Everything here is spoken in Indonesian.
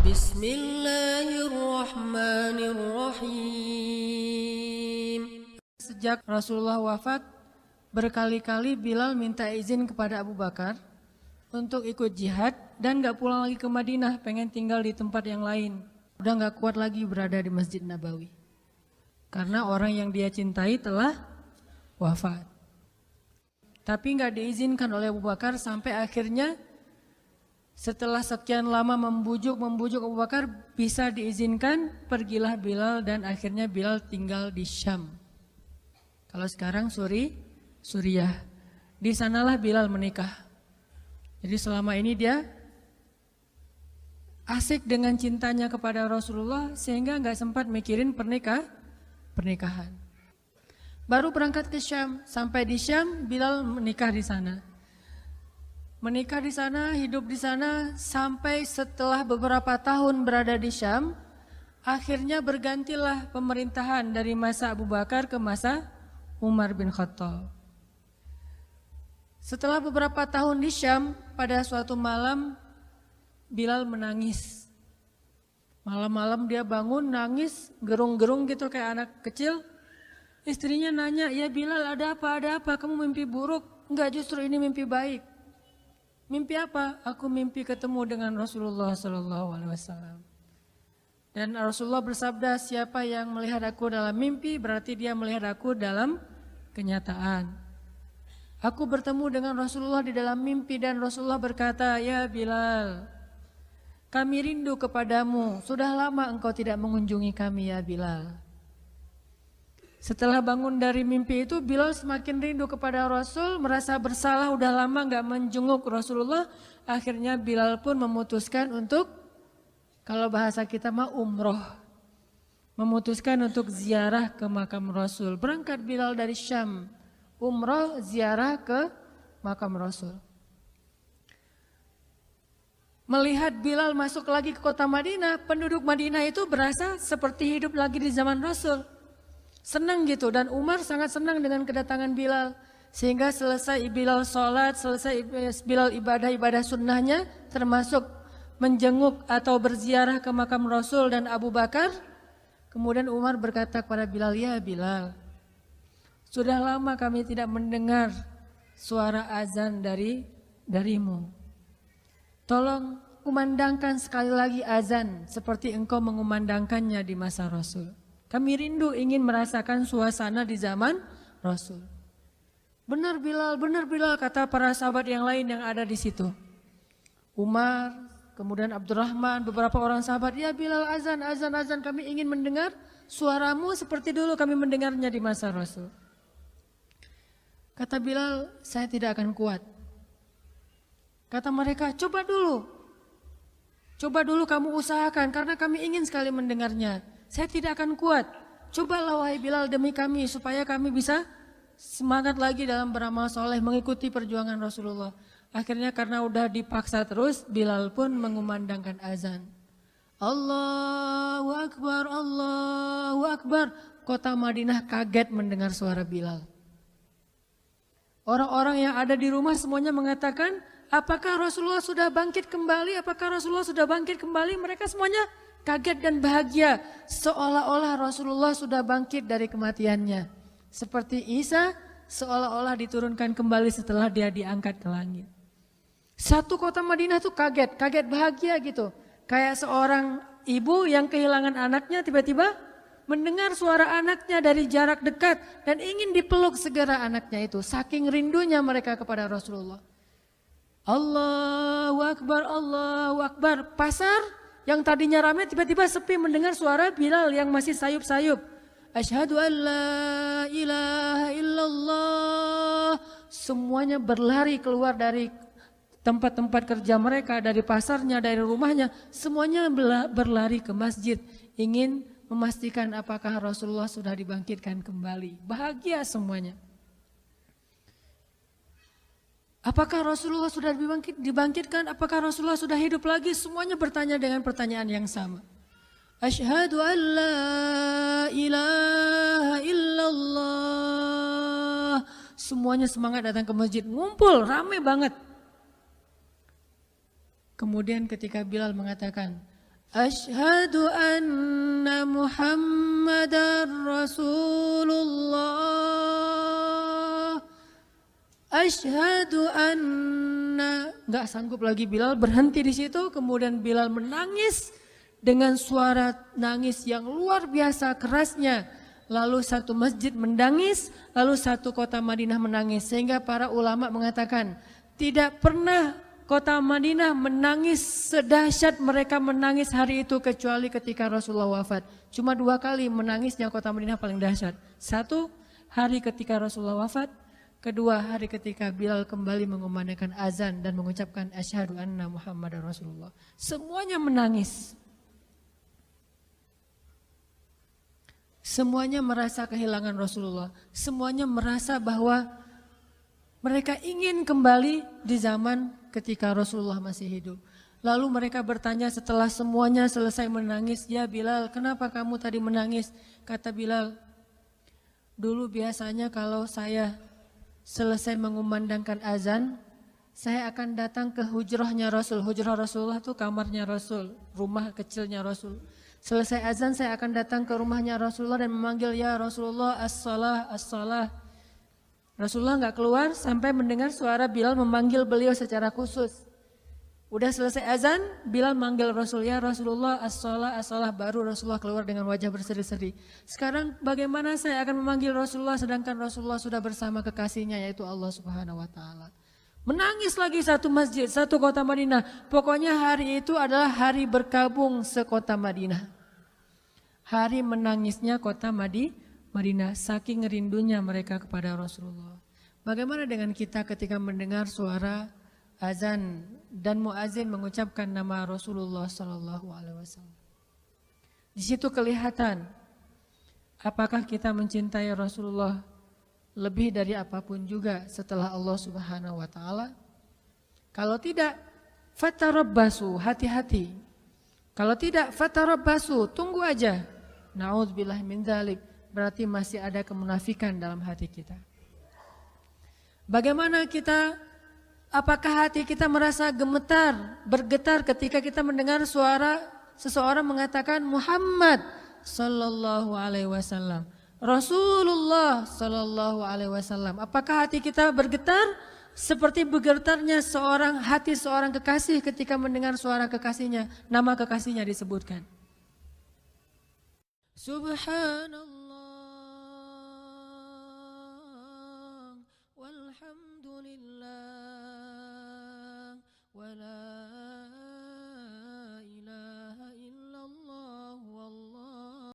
Bismillahirrahmanirrahim. Sejak Rasulullah wafat, berkali-kali Bilal minta izin kepada Abu Bakar untuk ikut jihad dan gak pulang lagi ke Madinah, pengen tinggal di tempat yang lain. Udah gak kuat lagi berada di Masjid Nabawi. Karena orang yang dia cintai telah wafat. Tapi gak diizinkan oleh Abu Bakar sampai akhirnya setelah sekian lama membujuk Abu Bakar bisa diizinkan, pergilah Bilal dan akhirnya Bilal tinggal di Syam. Kalau sekarang Suriah. Di sanalah Bilal menikah. Jadi selama ini dia asik dengan cintanya kepada Rasulullah sehingga nggak sempat mikirin pernikahan. Baru berangkat ke Syam, sampai di Syam Bilal menikah di sana. Menikah di sana, hidup di sana sampai setelah beberapa tahun berada di Syam, akhirnya bergantilah pemerintahan dari masa Abu Bakar ke masa Umar bin Khattab. Setelah beberapa tahun di Syam, pada suatu malam Bilal menangis. Malam-malam dia bangun nangis, gerung-gerung gitu kayak anak kecil. Istrinya nanya, "Ya Bilal, ada apa? Ada apa? Kamu mimpi buruk?" "Enggak, justru ini mimpi baik." "Mimpi apa?" "Aku mimpi ketemu dengan Rasulullah SAW. Dan Rasulullah bersabda, siapa yang melihat aku dalam mimpi berarti dia melihat aku dalam kenyataan. Aku bertemu dengan Rasulullah di dalam mimpi dan Rasulullah berkata, ya Bilal, kami rindu kepadamu. Sudah lama engkau tidak mengunjungi kami ya Bilal." Setelah bangun dari mimpi itu, Bilal semakin rindu kepada Rasul, merasa bersalah udah lama gak menjenguk Rasulullah. Akhirnya Bilal pun memutuskan untuk, kalau bahasa kita mah umroh, memutuskan untuk ziarah ke makam Rasul. Berangkat Bilal dari Syam, umroh ziarah ke makam Rasul. Melihat Bilal masuk lagi ke kota Madinah, penduduk Madinah itu berasa seperti hidup lagi di zaman Rasul. Senang gitu, dan Umar sangat senang dengan kedatangan Bilal. Sehingga selesai Bilal sholat, selesai Bilal ibadah-ibadah sunnahnya, termasuk menjenguk atau berziarah ke makam Rasul dan Abu Bakar. Kemudian Umar berkata kepada Bilal, ya Bilal, sudah lama kami tidak mendengar suara azan darimu. Tolong kumandangkan sekali lagi azan seperti engkau mengumandangkannya di masa Rasul. Kami rindu ingin merasakan suasana di zaman Rasul. Benar Bilal, kata para sahabat yang lain yang ada di situ. Umar, kemudian Abdurrahman, beberapa orang sahabat, ya Bilal azan, kami ingin mendengar suaramu seperti dulu kami mendengarnya di masa Rasul. Kata Bilal, saya tidak akan kuat. Kata mereka, coba dulu kamu usahakan karena kami ingin sekali mendengarnya. Saya tidak akan kuat. Cobalah wahai Bilal demi kami supaya kami bisa semangat lagi dalam beramal soleh mengikuti perjuangan Rasulullah. Akhirnya karena udah dipaksa terus, Bilal pun mengumandangkan azan. Allahu Akbar, Allahu Akbar. Kota Madinah kaget mendengar suara Bilal. Orang-orang yang ada di rumah semuanya mengatakan, apakah Rasulullah sudah bangkit kembali? Apakah Rasulullah sudah bangkit kembali? Mereka semuanya kaget dan bahagia, seolah-olah Rasulullah sudah bangkit dari kematiannya. Seperti Isa seolah-olah diturunkan kembali setelah dia diangkat ke langit. Satu kota Madinah tuh kaget bahagia gitu. Kayak seorang ibu yang kehilangan anaknya tiba-tiba mendengar suara anaknya dari jarak dekat dan ingin dipeluk segera anaknya itu. Saking rindunya mereka kepada Rasulullah. Allahu Akbar, Allahu Akbar. Pasar yang tadinya ramai tiba-tiba sepi mendengar suara Bilal yang masih sayup-sayup. Asyhadu an la ilaha illallah. Semuanya berlari keluar dari tempat-tempat kerja mereka, dari pasarnya, dari rumahnya. Semuanya berlari ke masjid. Ingin memastikan apakah Rasulullah sudah dibangkitkan kembali. Bahagia semuanya. Apakah Rasulullah sudah dibangkitkan? Apakah Rasulullah sudah hidup lagi? Semuanya bertanya dengan pertanyaan yang sama. Asyhadu an la ilaha illallah. Semuanya semangat datang ke masjid, ngumpul, ramai banget. Kemudian ketika Bilal mengatakan, Asyhadu anna Muhammadar Rasulullah. Asyhadu anna. Enggak sanggup lagi Bilal, berhenti di situ. Kemudian Bilal menangis dengan suara nangis yang luar biasa kerasnya. Lalu satu masjid menangis, lalu satu kota Madinah menangis. Sehingga para ulama mengatakan tidak pernah kota Madinah menangis sedahsyat mereka menangis hari itu kecuali ketika Rasulullah wafat. Cuma 2 kali menangisnya kota Madinah paling dahsyat. 1 hari ketika Rasulullah wafat, 2 hari ketika Bilal kembali mengumandangkan azan dan mengucapkan asyhadu anna Muhammadar Rasulullah. Semuanya menangis. Semuanya merasa kehilangan Rasulullah. Semuanya merasa bahwa mereka ingin kembali di zaman ketika Rasulullah masih hidup. Lalu mereka bertanya setelah semuanya selesai menangis, "Ya Bilal, kenapa kamu tadi menangis?" Kata Bilal, "Dulu biasanya kalau saya selesai mengumandangkan azan, saya akan datang ke hujrahnya Rasul." Hujrah Rasulullah itu kamarnya Rasul, rumah kecilnya Rasul. Selesai azan saya akan datang ke rumahnya Rasulullah dan memanggil, "Ya Rasulullah, as-salah, as-salah." Rasulullah enggak keluar sampai mendengar suara Bilal memanggil beliau secara khusus. Udah selesai azan, Bilal manggil Rasul, "Ya Rasulullah, as-salah, as-salah." Baru Rasulullah keluar dengan wajah berseri-seri. Sekarang bagaimana saya akan memanggil Rasulullah sedangkan Rasulullah sudah bersama kekasihnya yaitu Allah Subhanahu wa taala. Menangis lagi satu masjid, satu kota Madinah. Pokoknya hari itu adalah hari berkabung sekota Madinah. Hari menangisnya kota Madinah, saking rindunya mereka kepada Rasulullah. Bagaimana dengan kita ketika mendengar suara azan dan muazin mengucapkan nama Rasulullah Sallallahu Alaihi Wasallam? Di situ kelihatan apakah kita mencintai Rasulullah lebih dari apapun juga setelah Allah Subhanahu Wa Taala. Kalau tidak, fatarabbasu, hati-hati. Kalau tidak, fatarabbasu, tunggu aja. Na'udzubillah min dzalik. Berarti masih ada kemunafikan dalam hati kita. Bagaimana kita, apakah hati kita merasa gemetar, bergetar ketika kita mendengar suara seseorang mengatakan Muhammad sallallahu alaihi wasallam, Rasulullah sallallahu alaihi wasallam. Apakah hati kita bergetar seperti bergetarnya hati seorang kekasih ketika mendengar suara kekasihnya, nama kekasihnya disebutkan? Subhanallah. والحمد لله ولا